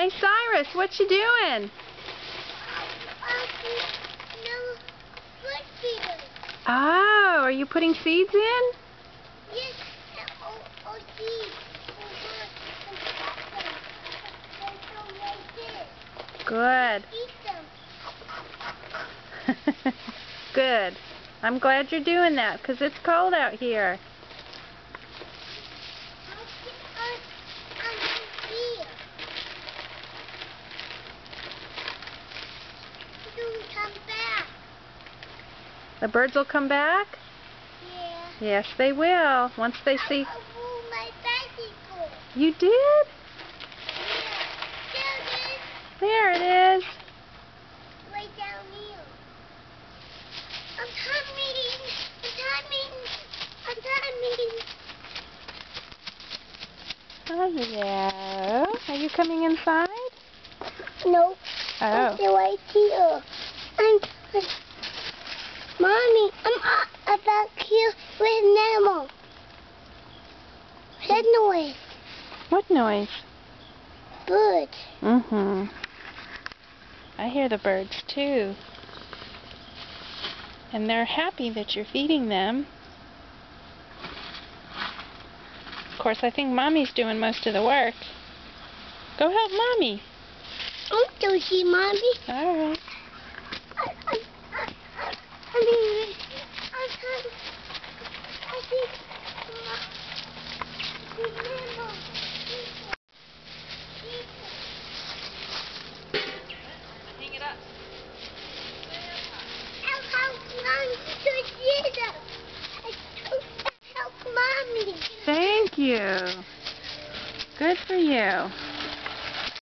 Hey Cyrus, what you doing? Oh, are you putting seeds in? Yes. Seeds. Good. Good. I'm glad you're doing that because it's cold out here. Come back. The birds will come back? Yeah. Yes, they will. Once they see... My bicycle. You did? Yeah. There it is. Right down here. I'm coming. Hello. Are you coming inside? No. Oh. I'm still right here. Mommy, I'm back here with Nemo. That noise. What noise? Birds. Mm-hmm. I hear the birds too. And they're happy that you're feeding them. Of course, I think Mommy's doing most of the work. Go help Mommy. I'm still see Mommy. All right. Hang it up. Help Mommy. Thank you. Good for you.